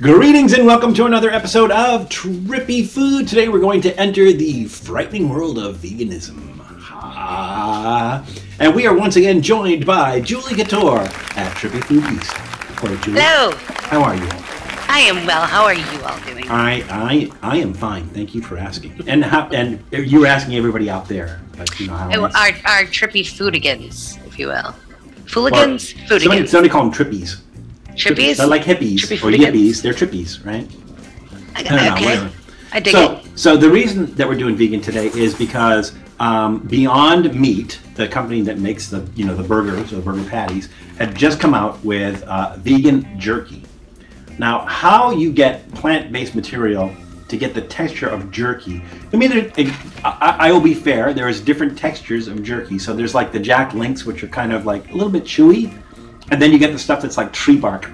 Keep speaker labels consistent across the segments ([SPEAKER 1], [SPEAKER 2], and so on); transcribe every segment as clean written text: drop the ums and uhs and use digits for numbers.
[SPEAKER 1] Greetings and welcome to another episode of Trippy Food. Today we're going to enter the frightening world of veganism. And we are once again joined by Juli Couture at Trippy Food East. Hello, Juli.
[SPEAKER 2] Hello.
[SPEAKER 1] How are you?
[SPEAKER 2] I am well. How are you all doing?
[SPEAKER 1] I am fine. Thank you for asking. And you were asking everybody out there, like, you know how
[SPEAKER 2] our Trippy Foodigans, if you will. Fooligans? Foodigans.
[SPEAKER 1] Somebody call them Trippies.
[SPEAKER 2] Trippies?
[SPEAKER 1] They're like hippies or yippies. They're Trippies, right? I don't know, whatever.
[SPEAKER 2] I dig it.
[SPEAKER 1] So the reason that we're doing vegan today is because Beyond Meat, the company that makes the burgers or the burger patties, had just come out with vegan jerky. Now, how you get plant-based material to get the texture of jerky? I mean, I will be fair. There is different textures of jerky. So there's like the Jack Links, which are kind of like a little bit chewy. And then you get the stuff that's like tree bark.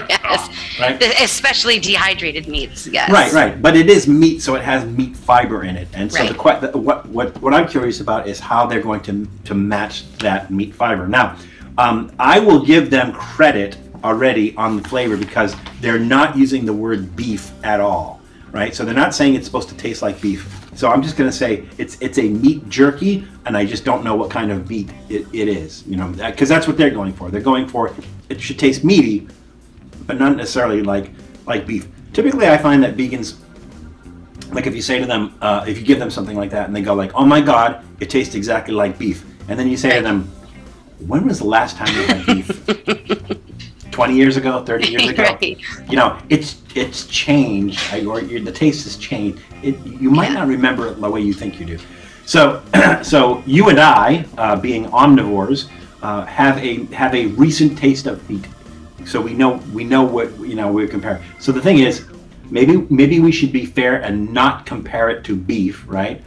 [SPEAKER 2] Yes,
[SPEAKER 1] right?
[SPEAKER 2] Especially dehydrated meats. Yes.
[SPEAKER 1] Right. But it is meat, so it has meat fiber in it. And so
[SPEAKER 2] right.
[SPEAKER 1] what I'm curious about is how they're going to match that meat fiber. Now, I will give them credit already on the flavor because they're not using the word beef at all. Right? So they're not saying it's supposed to taste like beef. So I'm just going to say it's a meat jerky, and I just don't know what kind of meat it is, because that's what they're going for. They're going for it should taste meaty, but not necessarily like beef. Typically, I find that vegans, like if you say to them, if you give them something like that, and they go like, "Oh my God, it tastes exactly like beef," and then you say to them, "When was the last time you had beef?" 20 years ago, 30 years ago,
[SPEAKER 2] right.
[SPEAKER 1] It's changed, or the taste has changed. You might not remember it the way you think you do. So, so you and I, being omnivores, have a recent taste of meat. So we know what we compare. So the thing is, maybe we should be fair and not compare it to beef, right?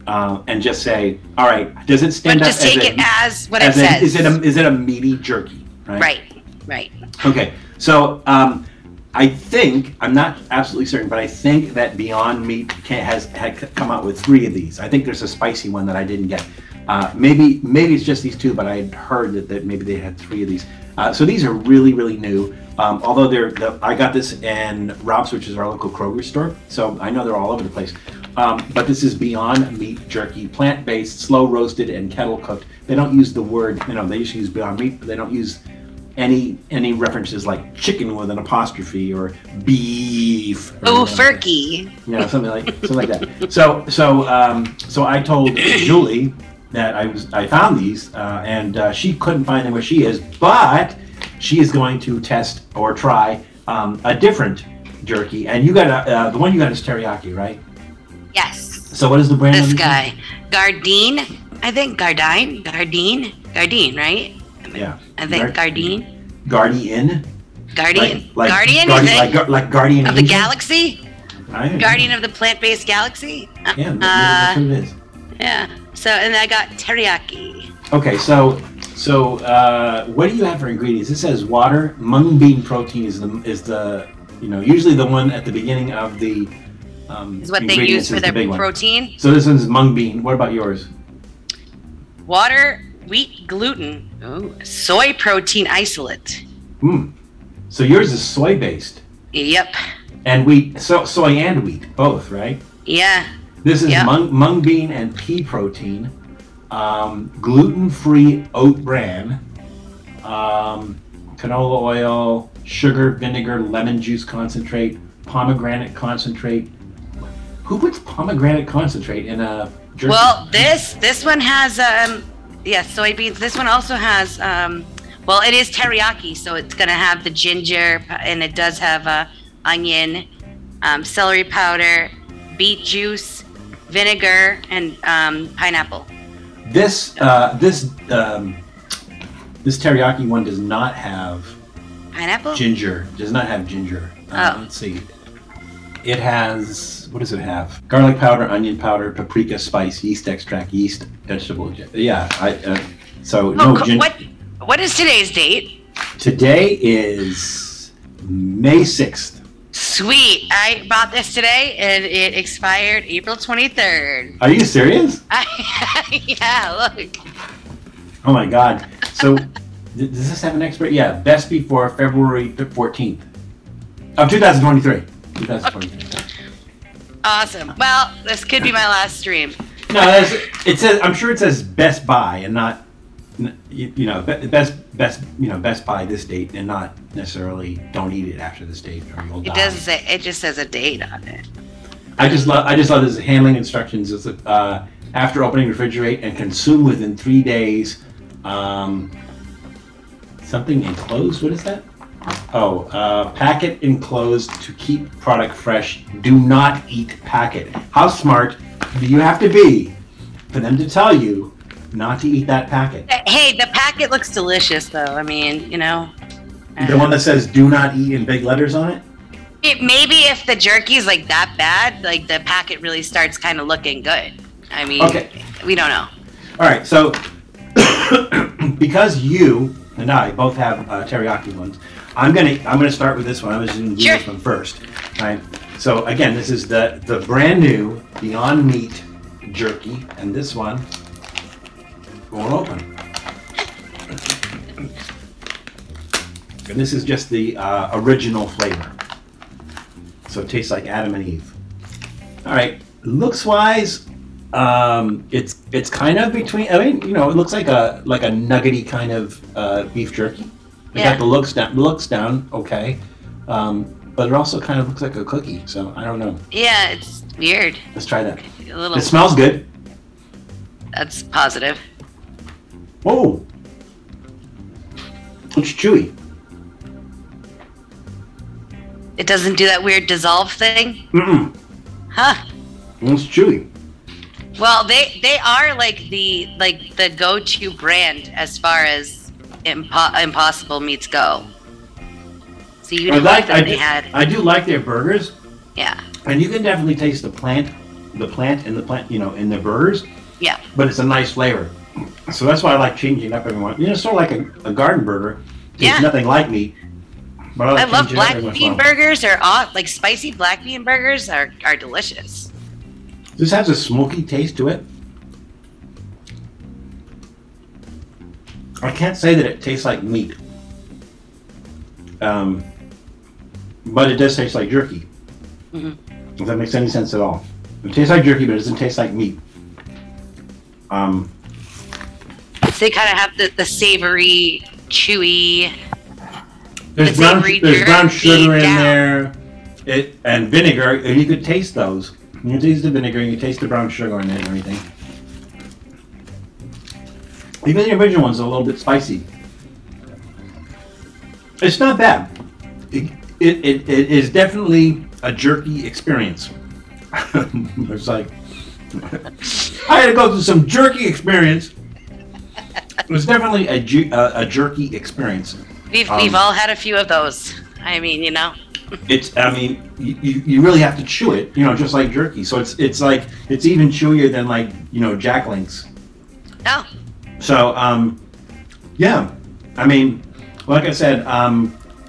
[SPEAKER 1] And just say, all right, does it stand up?
[SPEAKER 2] But just take it as what it says.
[SPEAKER 1] Is it a meaty jerky? Right.
[SPEAKER 2] Right.
[SPEAKER 1] Okay, so I think, I'm not absolutely certain, but I think that Beyond Meat had come out with 3 of these. I think there's a spicy one that I didn't get. Maybe it's just these 2, but I had heard that maybe they had 3 of these. So these are really, really new. Although I got this in Rob's, which is our local Kroger store, so I know they're all over the place. But this is Beyond Meat Jerky, plant-based, slow roasted, and kettle cooked. They don't use the word, they just use Beyond Meat, but they don't use any references like chicken with an apostrophe or beef.
[SPEAKER 2] Furky.
[SPEAKER 1] Something like that. So I told Juli that I found these, and she couldn't find them where she is, but she is going to test or try a different jerky. And you got the one you got is teriyaki, right?
[SPEAKER 2] Yes.
[SPEAKER 1] So what is the brand?
[SPEAKER 2] This guy, Gardein. I think Gardein, right?
[SPEAKER 1] Yeah.
[SPEAKER 2] I think Gardein.
[SPEAKER 1] Gardein.
[SPEAKER 2] Guardian.
[SPEAKER 1] Like
[SPEAKER 2] Guardian,
[SPEAKER 1] like Guardian
[SPEAKER 2] of the galaxy. Guardian of the plant-based galaxy.
[SPEAKER 1] Yeah, that's what it is.
[SPEAKER 2] Yeah. So, and I got teriyaki.
[SPEAKER 1] Okay, so what do you have for ingredients? It says water. Mung bean protein is the usually the one at the beginning of the
[SPEAKER 2] is what they use for their protein.
[SPEAKER 1] So this one's mung bean. What about yours?
[SPEAKER 2] Water, wheat, gluten, soy protein isolate.
[SPEAKER 1] So yours is soy based.
[SPEAKER 2] Yep.
[SPEAKER 1] And wheat, soy and wheat, both, right?
[SPEAKER 2] Yeah.
[SPEAKER 1] This is mung bean and pea protein, gluten-free oat bran, canola oil, sugar, vinegar, lemon juice concentrate, pomegranate concentrate. Who puts pomegranate concentrate in a jerky?
[SPEAKER 2] Well, this one has soybeans. This one also has it is teriyaki, so it's gonna have the ginger, and it does have onion, celery powder, beet juice, vinegar, and pineapple.
[SPEAKER 1] This teriyaki one does not have
[SPEAKER 2] pineapple.
[SPEAKER 1] Ginger does not have ginger. Let's see. It has, what does it have? Garlic powder, onion powder, paprika, spice, yeast extract, yeast, vegetable. Yeah. No ginger.
[SPEAKER 2] What is today's date?
[SPEAKER 1] Today is May 6th.
[SPEAKER 2] Sweet. I bought this today, and it expired April 23rd.
[SPEAKER 1] Are you serious?
[SPEAKER 2] Yeah, look.
[SPEAKER 1] Oh my God. So Does this have an expert? Yeah, best before February 14th of 2023. 2023.
[SPEAKER 2] Awesome. Well, this could be my last stream.
[SPEAKER 1] No, it says. I'm sure it says Best Buy and not, Best Buy this date and not necessarily don't eat it after this date or you'll die.
[SPEAKER 2] It doesn't say. It just says a date on it.
[SPEAKER 1] I just love this handling instructions. It's after opening, refrigerate and consume within 3 days. Something enclosed. What is that? Oh, packet enclosed to keep product fresh. Do not eat packet. How smart do you have to be for them to tell you not to eat that packet?
[SPEAKER 2] Hey, the packet looks delicious, though. I mean,
[SPEAKER 1] The one that says "Do not eat" in big letters on it.
[SPEAKER 2] Maybe if the jerky is like that bad, like the packet really starts kind of looking good. I mean, we don't know.
[SPEAKER 1] All right, so because you and I both have teriyaki ones, I'm gonna start with this one. I was going to do this one first, right? So again, this is the brand new Beyond Meat jerky, and this one won't open. And this is just the original flavor. So it tastes like Adam and Eve. All right, looks wise, it's kind of between. I mean, it looks like a nuggety kind of beef jerky. It got the looks down, okay, but it also kind of looks like a cookie. So I don't know.
[SPEAKER 2] Yeah, it's weird.
[SPEAKER 1] Let's try that.
[SPEAKER 2] It
[SPEAKER 1] smells good.
[SPEAKER 2] That's positive.
[SPEAKER 1] Whoa, it's chewy.
[SPEAKER 2] It doesn't do that weird dissolve thing?
[SPEAKER 1] Mm-mm.
[SPEAKER 2] Huh.
[SPEAKER 1] It's chewy.
[SPEAKER 2] Well, they are like the go-to brand as far as impossible meats go. So you know
[SPEAKER 1] I do like their burgers.
[SPEAKER 2] Yeah.
[SPEAKER 1] And you can definitely taste the plant in the burgers.
[SPEAKER 2] Yeah.
[SPEAKER 1] But it's a nice flavor. So that's why I like changing it up every once. Sort of like a garden burger. It's nothing like meat. But
[SPEAKER 2] I love black bean burgers, or like spicy black bean burgers are delicious.
[SPEAKER 1] This has a smoky taste to it. I can't say that it tastes like meat. But it does taste like jerky. Mm-hmm. If that makes any sense at all. It tastes like jerky, but it doesn't taste like meat.
[SPEAKER 2] So they kind of have the savory, chewy.
[SPEAKER 1] There's brown sugar in there, and vinegar, and you could taste those. You taste the vinegar, and you taste the brown sugar in it and everything. Even the original one's a little bit spicy. It's not bad. It is definitely a jerky experience. It's like, I had to go through some jerky experience. It was definitely a jerky experience.
[SPEAKER 2] We've all had a few of those. I mean,
[SPEAKER 1] you really have to chew it, just like jerky. So it's even chewier than Jack Link's.
[SPEAKER 2] Oh.
[SPEAKER 1] So yeah, I mean, like I said,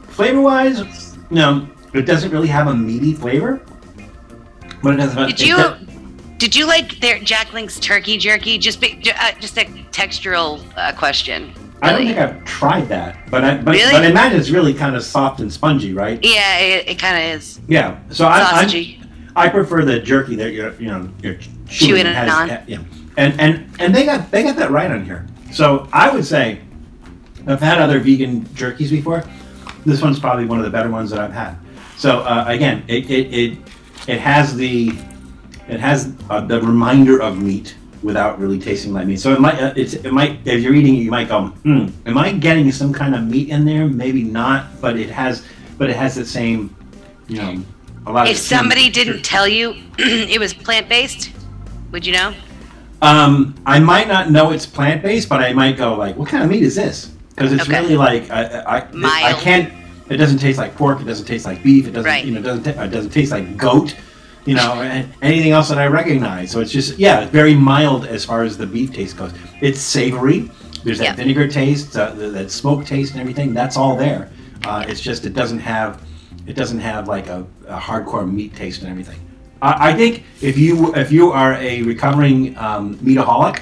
[SPEAKER 1] flavor-wise, it doesn't really have a meaty flavor, but it has.
[SPEAKER 2] Did you like their Jack Link's turkey jerky? Just a textural question. Really?
[SPEAKER 1] I don't think I've tried that, but I imagine it's really kind of soft and spongy, right?
[SPEAKER 2] Yeah, it kind of is.
[SPEAKER 1] Yeah, so I prefer the jerky that you're chewing
[SPEAKER 2] it on.
[SPEAKER 1] Yeah, and they got that right on here. So I would say I've had other vegan jerkies before. This one's probably one of the better ones that I've had. So again, it has the reminder of meat without really tasting like meat. So it might if you're eating it, you might go, am I getting some kind of meat in there? Maybe not, but it has the same, a lot.
[SPEAKER 2] If somebody didn't tell you it was plant-based, would you know?
[SPEAKER 1] I might not know it's plant-based, but I might go like, what kind of meat is this? Because it's really like I can't. It doesn't taste like pork. It doesn't taste like beef. It doesn't it doesn't taste like goat. And anything else that I recognize. So it's just, very mild as far as the beef taste goes. It's savory. There's that vinegar taste, that smoke taste and everything. That's all there. It's just it doesn't have like a hardcore meat taste and everything. I think if you are a recovering meataholic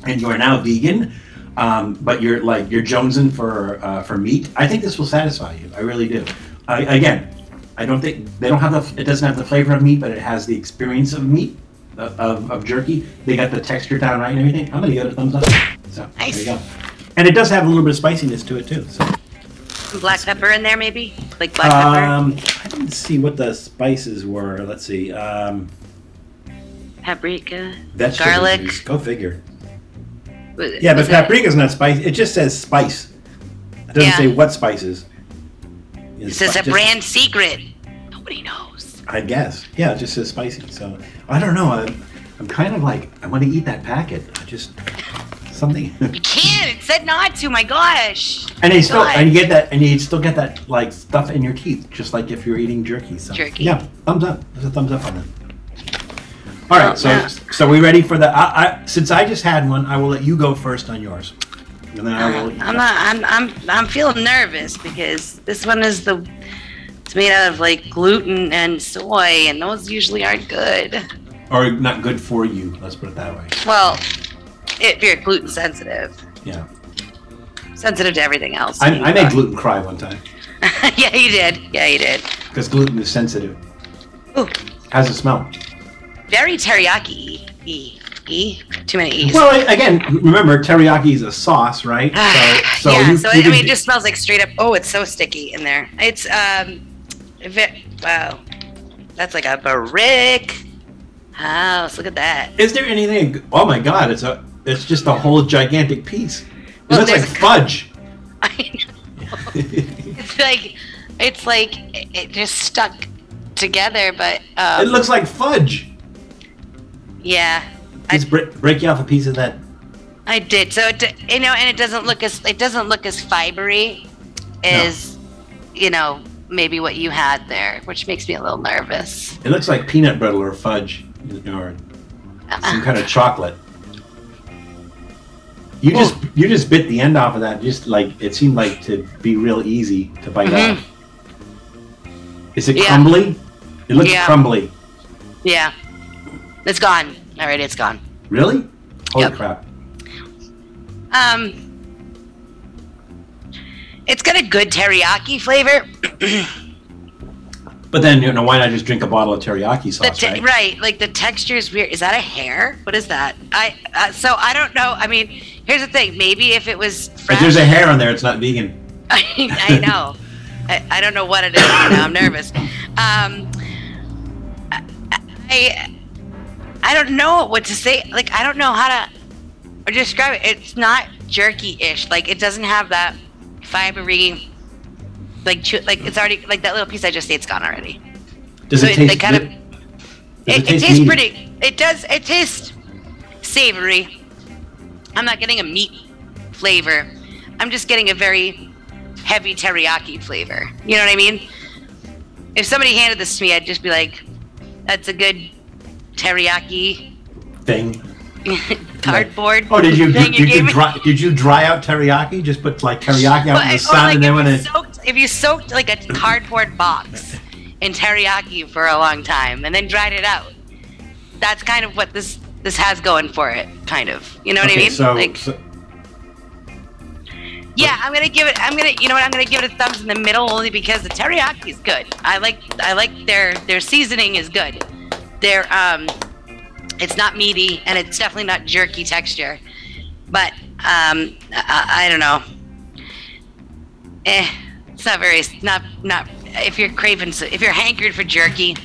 [SPEAKER 1] and you are now vegan, but you're jonesing for meat, I think this will satisfy you. I really do. Again, I don't think it doesn't have the flavor of meat, but it has the experience of meat, of jerky. They got the texture down right and everything. I'm gonna give it a thumbs up. So
[SPEAKER 2] nice.
[SPEAKER 1] There you go. And it does have a little bit of spiciness to it too. So.
[SPEAKER 2] Some black pepper in there, maybe? Like black pepper?
[SPEAKER 1] I didn't see what the spices were. Let's see.
[SPEAKER 2] Paprika,
[SPEAKER 1] Vegetable
[SPEAKER 2] garlic.
[SPEAKER 1] juice. Go figure. Yeah, but paprika's not spicy. It just says spice. It doesn't say what spices.
[SPEAKER 2] This is a brand secret. Nobody knows.
[SPEAKER 1] I guess. Yeah, it just says spicy. So I don't know. I'm kind of like, I want to eat that packet. I just something.
[SPEAKER 2] You can't. It said not to. My gosh.
[SPEAKER 1] And you still get that like stuff in your teeth, just like if you're eating jerky. So
[SPEAKER 2] jerky.
[SPEAKER 1] Yeah, thumbs up. There's a thumbs up on that. All right, so we ready for the? Since I just had one, I will let you go first on yours, and then I will.
[SPEAKER 2] I'm feeling nervous because this one is it's made out of like gluten and soy, and those usually aren't good.
[SPEAKER 1] Or not good for you. Let's put it that way.
[SPEAKER 2] Well, if you're gluten sensitive.
[SPEAKER 1] Yeah.
[SPEAKER 2] Sensitive to everything else.
[SPEAKER 1] I made gluten cry one time.
[SPEAKER 2] Yeah, you did. Yeah, you did.
[SPEAKER 1] Because gluten is sensitive.
[SPEAKER 2] Ooh.
[SPEAKER 1] How's it smell?
[SPEAKER 2] Very teriyaki. Too many E's.
[SPEAKER 1] Well, again, remember teriyaki is a sauce, right? So
[SPEAKER 2] it just smells like straight up. Oh, it's so sticky in there. It's wow, that's like a brick house. Look at that.
[SPEAKER 1] Is there anything? Oh my God! It's just a whole gigantic piece. It looks like fudge.
[SPEAKER 2] I know. it's like it just stuck together, but
[SPEAKER 1] it looks like fudge.
[SPEAKER 2] Yeah.
[SPEAKER 1] Just break you off a piece of that.
[SPEAKER 2] I did. So and it doesn't look as fibery as maybe what you had there, which makes me a little nervous.
[SPEAKER 1] It looks like peanut butter or fudge or some kind of chocolate. You just bit the end off of that. Just like it seemed like to be real easy to bite off. Is it crumbly? It looks crumbly.
[SPEAKER 2] Yeah. It's gone. Alright, it's gone.
[SPEAKER 1] Really? Holy crap.
[SPEAKER 2] It's got a good teriyaki flavor.
[SPEAKER 1] But then, why not just drink a bottle of teriyaki sauce, right?
[SPEAKER 2] Right, like the texture is weird. Is that a hair? What is that? So I don't know. I mean, here's the thing. Maybe if it was fresh.
[SPEAKER 1] If there's a hair on there, it's not vegan.
[SPEAKER 2] I know. I don't know what it is. I'm nervous. I don't know what to say. Like, I don't know how to describe it. It's not jerky-ish. Like, it doesn't have that fibery, it's already, like that little piece I just ate, it's gone already.
[SPEAKER 1] Does it taste good?
[SPEAKER 2] It tastes pretty. It does. It tastes savory. I'm not getting a meat flavor. I'm just getting a very heavy teriyaki flavor. You know what I mean? If somebody handed this to me, I'd just be like, that's a good teriyaki
[SPEAKER 1] thing.
[SPEAKER 2] Cardboard.
[SPEAKER 1] Oh, did you dry out teriyaki? Just put like teriyaki out in the sun, and then
[SPEAKER 2] if you soaked like a cardboard box in teriyaki for a long time and then dried it out, that's kind of what this has going for it, kind of. You know what I mean? Yeah, I'm gonna give it a thumbs in the middle only because the teriyaki is good. I like their seasoning is good. It's not meaty and it's definitely not jerky texture, but I don't know. It's not very not if you're hankered for jerky.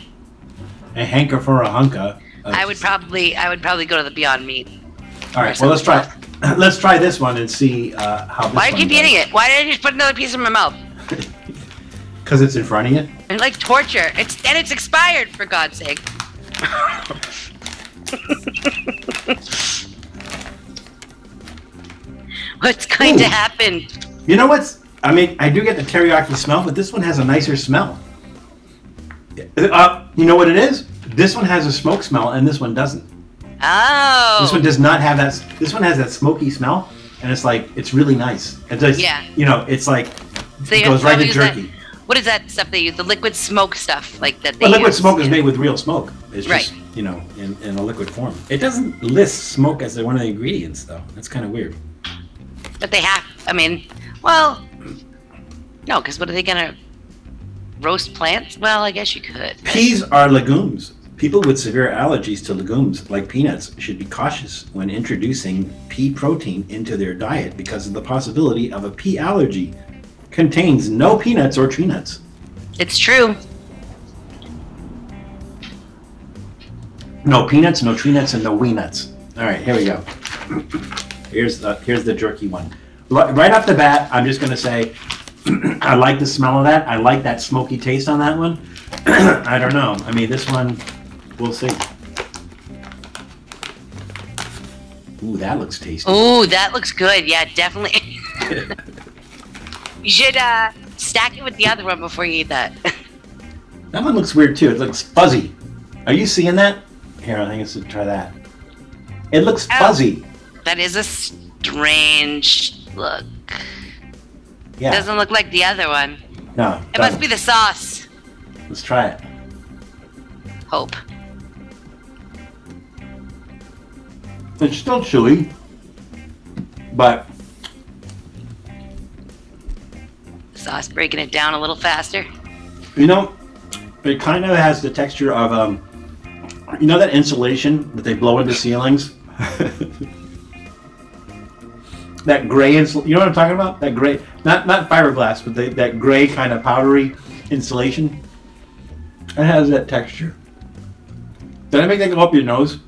[SPEAKER 1] A hanker for a hunka.
[SPEAKER 2] I would probably go to the Beyond Meat.
[SPEAKER 1] All right, well let's try this one and see how.
[SPEAKER 2] Why do you keep eating it? Why did I just put another piece in my mouth?
[SPEAKER 1] Because it's in front of you.
[SPEAKER 2] It's like torture. It's expired, for God's sake. What's going to happen?
[SPEAKER 1] You know what's? I mean, I do get the teriyaki smell, but this one has a nicer smell. You know what it is? This one has a smoke smell, and this one doesn't.
[SPEAKER 2] Oh.
[SPEAKER 1] This one does not have that. This one has that smoky smell, and it's really nice. It's like, it's like it goes right to jerky.
[SPEAKER 2] What is that stuff they use? The liquid smoke stuff, like that.
[SPEAKER 1] Well, liquid smoke is made with real smoke. It's just in a liquid form. It doesn't list smoke as one of the ingredients, though. That's kind of weird.
[SPEAKER 2] But they have, I mean, well, no, because what are they going to roast plants? Well, I guess you could.
[SPEAKER 1] Peas are legumes. People with severe allergies to legumes, like peanuts, should be cautious when introducing pea protein into their diet because of the possibility of a pea allergy. Contains no peanuts or tree nuts.
[SPEAKER 2] It's true.
[SPEAKER 1] No peanuts, no tree nuts, and no wee nuts. All right, here we go. Here's the jerky one. Right off the bat, I'm just going to say I like the smell of that. I like that smoky taste on that one. I don't know. I mean, this one, we'll see. Ooh, that looks tasty.
[SPEAKER 2] Ooh, that looks good. Yeah, definitely. You should stack it with the other one before you eat that.
[SPEAKER 1] That one looks weird too. It looks fuzzy. Are you seeing that? Here, I think I should try that. It looks fuzzy.
[SPEAKER 2] That is a strange look.
[SPEAKER 1] Yeah.
[SPEAKER 2] It doesn't look like the other one.
[SPEAKER 1] No.
[SPEAKER 2] It must be the sauce.
[SPEAKER 1] Let's try it.
[SPEAKER 2] Hope.
[SPEAKER 1] It's still chewy, but
[SPEAKER 2] Sauce breaking it down a little faster.
[SPEAKER 1] you know, it kind of has the texture of you know that insulation that they blow into ceilings? That gray insulation, you know what I'm talking about? That gray, not fiberglass, but that gray kind of powdery insulation. It has that texture. Did I make that go up your nose?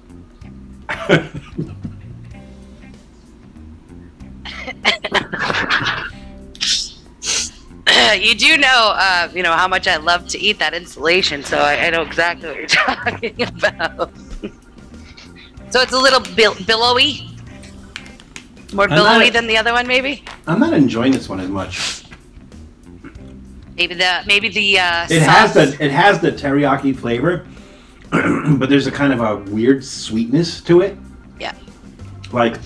[SPEAKER 2] You do know, you know how much I love to eat that insulation, so I know exactly what you're talking about. So it's a little billowy, more billowy than the other one, maybe.
[SPEAKER 1] I'm not enjoying this one as much.
[SPEAKER 2] Maybe the
[SPEAKER 1] it has the teriyaki flavor, but there's a kind of a weird sweetness to it.
[SPEAKER 2] Yeah.
[SPEAKER 1] Like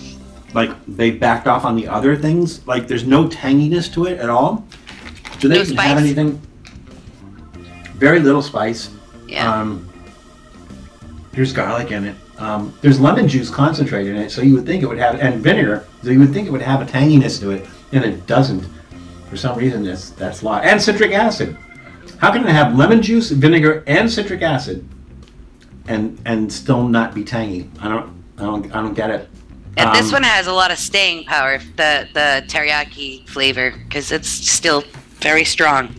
[SPEAKER 1] they backed off on the other things. Like there's no tanginess to it at all. Do they have anything? Very little spice.
[SPEAKER 2] Yeah.
[SPEAKER 1] There's garlic in it. There's lemon juice concentrate in it, so you would think it would have, and vinegar, so you would think it would have a tanginess to it, and it doesn't. For some reason, that's a lot. And citric acid. How can it have lemon juice, vinegar, and citric acid, and still not be tangy? I don't get it.
[SPEAKER 2] And this one has a lot of staying power, the teriyaki flavor, because it's still very strong.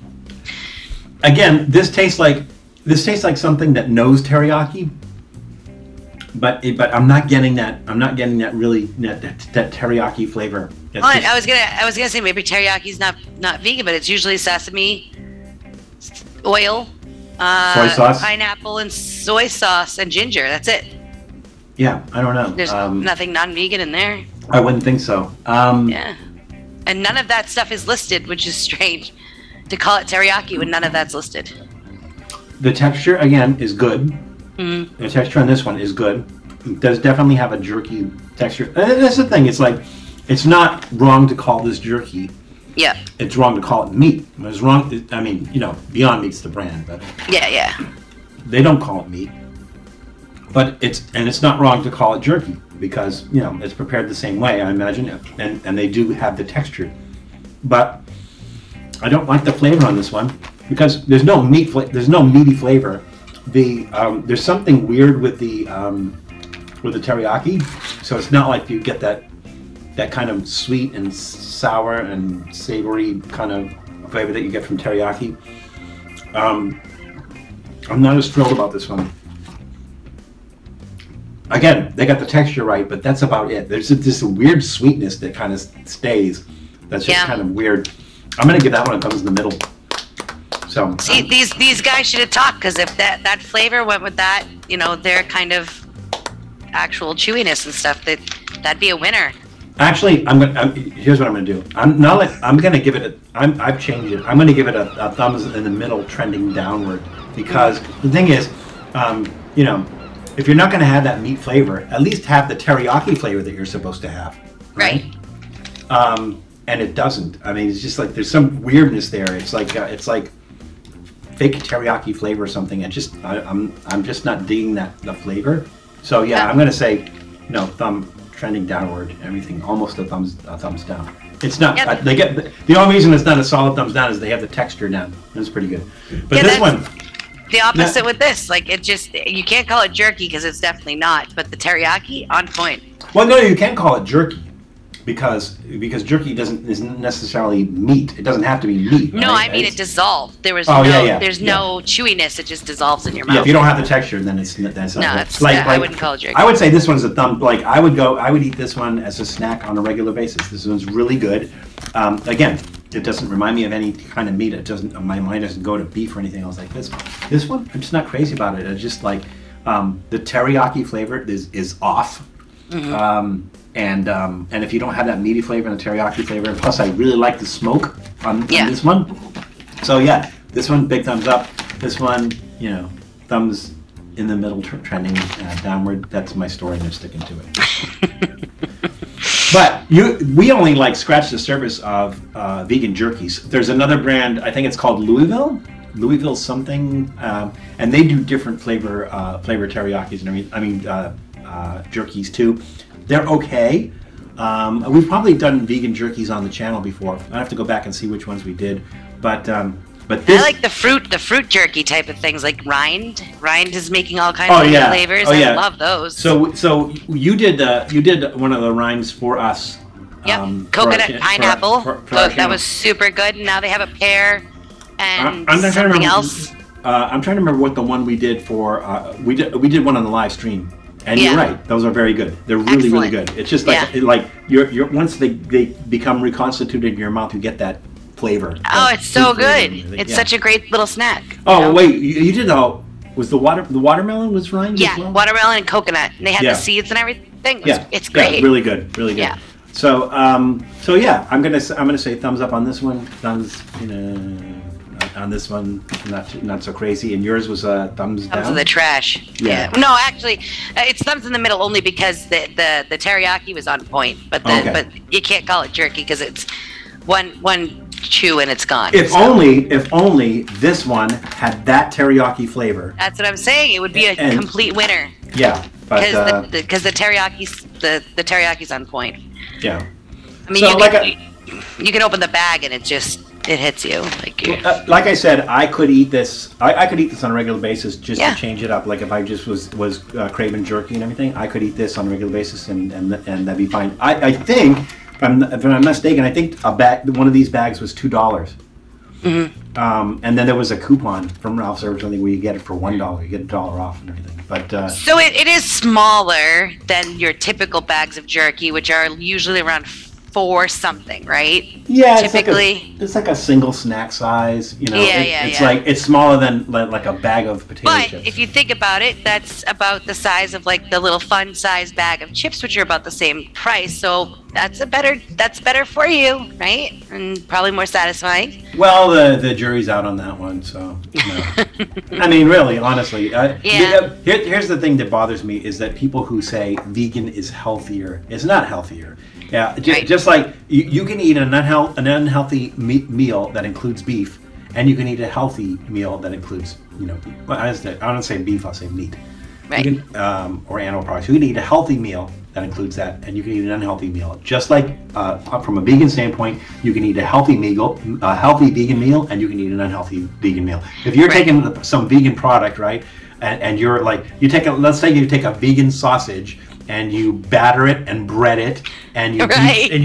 [SPEAKER 1] Again, this tastes like something that knows teriyaki, but I'm not getting that. I'm not getting that really that teriyaki flavor.
[SPEAKER 2] I was gonna say maybe teriyaki's not vegan, but it's usually sesame oil,
[SPEAKER 1] soy sauce,
[SPEAKER 2] pineapple, and soy sauce and ginger. That's it.
[SPEAKER 1] Yeah, I don't know.
[SPEAKER 2] There's nothing non-vegan in there.
[SPEAKER 1] I wouldn't think so.
[SPEAKER 2] Yeah, and none of that stuff is listed, which is strange to call it teriyaki when none of that's listed.
[SPEAKER 1] The texture again is good.
[SPEAKER 2] Mm-hmm.
[SPEAKER 1] The texture on this one is good. It does definitely have a jerky texture. That's the thing. It's like it's not wrong to call this jerky.
[SPEAKER 2] Yeah. It's
[SPEAKER 1] wrong to call it meat. It's wrong. I mean, you know, Beyond Meat's the brand, but
[SPEAKER 2] yeah.
[SPEAKER 1] They don't call it meat. But it's not wrong to call it jerky because, you know, it's prepared the same way, I imagine, and they do have the texture. But I don't like the flavor on this one because there's no meaty flavor. There's something weird with the teriyaki, so it's not like you get that kind of sweet and sour and savory kind of flavor that you get from teriyaki. I'm not as thrilled about this one. Again, they got the texture right, but that's about it. There's this weird sweetness that kind of stays. That's just kind of weird. I'm gonna give that one a thumbs in the middle. So
[SPEAKER 2] see, these guys should have talked, because if that flavor went with that, you know, their kind of actual chewiness and stuff, that'd be a winner.
[SPEAKER 1] Actually, here's what I'm gonna do. I'm gonna give it I've changed it. I'm gonna give it a thumbs in the middle, trending downward, because the thing is, you know, if you're not going to have that meat flavor, at least have the teriyaki flavor that you're supposed to have, right? And it doesn't. I mean, it's just like there's some weirdness there. It's like fake teriyaki flavor or something. I'm just not digging the flavor. So yeah, I'm going to say no, thumb trending downward. Everything almost a thumbs down. It's not. They get the only reason it's not a solid thumbs down is they have the texture down. It's pretty good. But this one.
[SPEAKER 2] The opposite with this, like it just you can't call it jerky because it's definitely not. But the teriyaki on point.
[SPEAKER 1] Well, no, you can call it jerky. Because jerky isn't necessarily meat. It doesn't have to be meat.
[SPEAKER 2] No,
[SPEAKER 1] right?
[SPEAKER 2] I mean it dissolved. There was there's no chewiness. It just dissolves in your mouth.
[SPEAKER 1] Yeah, if you don't have the texture, then it's not.
[SPEAKER 2] No, it's like I wouldn't call it jerky.
[SPEAKER 1] I would say this one's a thumb. Like I would eat this one as a snack on a regular basis. This one's really good. Again, it doesn't remind me of any kind of meat. It doesn't. My mind doesn't go to beef or anything else like this. This one, I'm just not crazy about it. It's just like the teriyaki flavor is off. Mm-hmm. And if you don't have that meaty flavor and the teriyaki flavor, and plus I really like the smoke on this one. So yeah, this one, big thumbs up. This one, thumbs in the middle, trending downward. That's my story, and they're sticking to it. But we only scratch the surface of vegan jerkies. There's another brand, I think it's called Louisville something, and they do different flavor teriyakis and everything. I mean jerkies too. They're okay. We've probably done vegan jerkies on the channel before. I have to go back and see which ones we did. But this,
[SPEAKER 2] I like the fruit jerky type of things, like rind. Rind is making all kinds of flavors. I love those.
[SPEAKER 1] So you did one of the rinds for us.
[SPEAKER 2] Yep, coconut pineapple. That was super good. And now they have a pear and something else.
[SPEAKER 1] I'm trying to remember what the one we did for. We did one on the live stream. And you're right; those are very good. They're really, really good. It's just like you're once they become reconstituted in your mouth, you get that flavor.
[SPEAKER 2] Oh, it's so good! It's such a great little snack.
[SPEAKER 1] Oh wait, you did was the watermelon was rind?
[SPEAKER 2] Yeah,
[SPEAKER 1] as well?
[SPEAKER 2] Watermelon and coconut. And they had the seeds and everything. It's great.
[SPEAKER 1] Yeah, really good, really good. Yeah. So yeah, I'm gonna say thumbs up on this one. Thumbs on this one, not so crazy. And yours was a thumbs down?
[SPEAKER 2] Thumbs in the trash. Yeah. No, actually, it's thumbs in the middle only because the teriyaki was on point. But you can't call it jerky because it's one chew and it's gone.
[SPEAKER 1] If only this one had that teriyaki flavor.
[SPEAKER 2] That's what I'm saying. It would be a complete winner.
[SPEAKER 1] Yeah,
[SPEAKER 2] because the teriyaki's on point.
[SPEAKER 1] Yeah.
[SPEAKER 2] I mean, you can open the bag and it hits you
[SPEAKER 1] like I said, I could eat this. I could eat this on a regular basis just to change it up. Like if I just was craving jerky and everything, I could eat this on a regular basis and that'd be fine. I think if I'm not mistaken, I think one of these bags was $2. Mm-hmm. And then there was a coupon from Ralph's or something where you get it for $1. You get $1 off and everything. But
[SPEAKER 2] so it is smaller than your typical bags of jerky, which are usually around 4 something, right?
[SPEAKER 1] Yeah,
[SPEAKER 2] typically
[SPEAKER 1] it's like a single snack size. It's like it's smaller than like a bag of potato chips.
[SPEAKER 2] But if you think about it, that's about the size of like the little fun size bag of chips, which are about the same price. So that's better for you, right? And probably more satisfying.
[SPEAKER 1] Well, the jury's out on that one, so I mean, really, honestly, here's the thing that bothers me is that people who say vegan is healthier, it's not healthier. Yeah, just like you can eat an unhealthy meal that includes beef, and you can eat a healthy meal that includes, I don't say beef, I'll say meat.
[SPEAKER 2] Right.
[SPEAKER 1] You can, or animal products. You can eat a healthy meal that includes that, and you can eat an unhealthy meal. Just like from a vegan standpoint, you can eat a healthy vegan meal, and you can eat an unhealthy vegan meal. If you're taking some vegan product, right, and you're like, let's say you take a vegan sausage, and you batter it and bread it, and you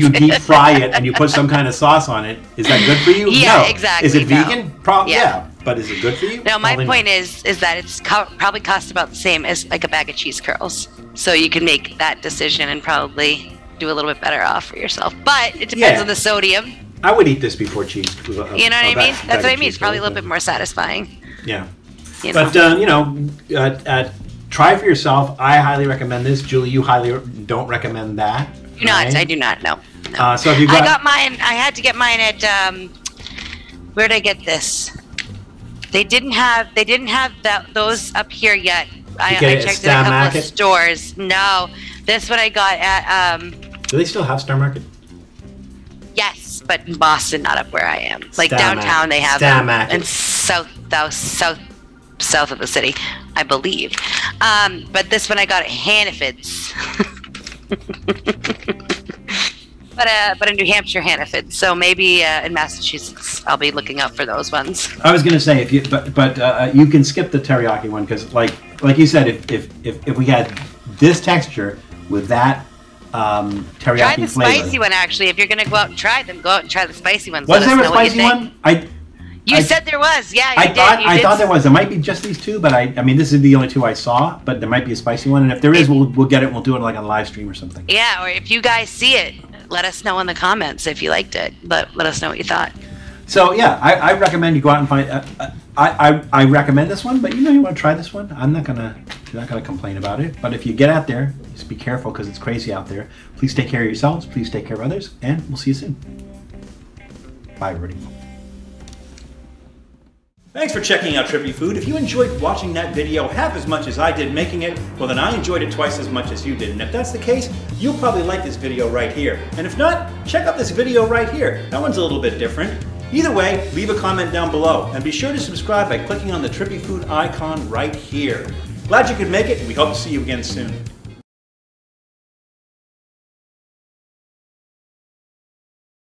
[SPEAKER 1] deep fry it, and you put some kind of sauce on it. Is that good for you?
[SPEAKER 2] Yeah,
[SPEAKER 1] no.
[SPEAKER 2] Exactly.
[SPEAKER 1] Is it vegan? Yeah. But is it good for you?
[SPEAKER 2] No, my point is that it's probably costs about the same as like a bag of cheese curls. So you can make that decision and probably do a little bit better off for yourself. But it depends on the sodium.
[SPEAKER 1] I would eat this before cheese.
[SPEAKER 2] You know what I mean? That's what I mean. It's probably a little bit more satisfying.
[SPEAKER 1] Yeah. But try it for yourself. I highly recommend this. Julie, you highly don't recommend that.
[SPEAKER 2] I do not. No.
[SPEAKER 1] So if you
[SPEAKER 2] I got mine. I had to get mine at. Where did I get this? They didn't have those up here yet. I checked in a couple of stores. No, this one I got at.
[SPEAKER 1] Do they still have Star Market?
[SPEAKER 2] Yes, but in Boston, not up where I am. Like downtown, they have them, and south of the city, I believe. But this one I got at Hannaford's. But in New Hampshire, Hannaford. So maybe in Massachusetts, I'll be looking out for those ones.
[SPEAKER 1] I was gonna say but you can skip the teriyaki one because like you said, if we had this texture with that teriyaki flavor.
[SPEAKER 2] Try the spicy one actually. If you're gonna go out and try them, go out and try the spicy ones.
[SPEAKER 1] Was there a spicy one?
[SPEAKER 2] You said there was, yeah.
[SPEAKER 1] I thought there was. There might be just these two, but I mean, this is the only two I saw. But there might be a spicy one, and if there is, we'll get it. We'll do it like on a live stream or something.
[SPEAKER 2] Yeah, or if you guys see it, let us know in the comments if you liked it. Let us know what you thought.
[SPEAKER 1] So yeah, I recommend you go out and find. I recommend this one, but you want to try this one. You're not gonna complain about it. But if you get out there, just be careful because it's crazy out there. Please take care of yourselves. Please take care of others, and we'll see you soon. Bye, everybody. Thanks for checking out Trippy Food. If you enjoyed watching that video half as much as I did making it, well then I enjoyed it twice as much as you did. And if that's the case, you'll probably like this video right here. And if not, check out this video right here. That one's a little bit different. Either way, leave a comment down below. And be sure to subscribe by clicking on the Trippy Food icon right here. Glad you could make it, and we hope to see you again soon.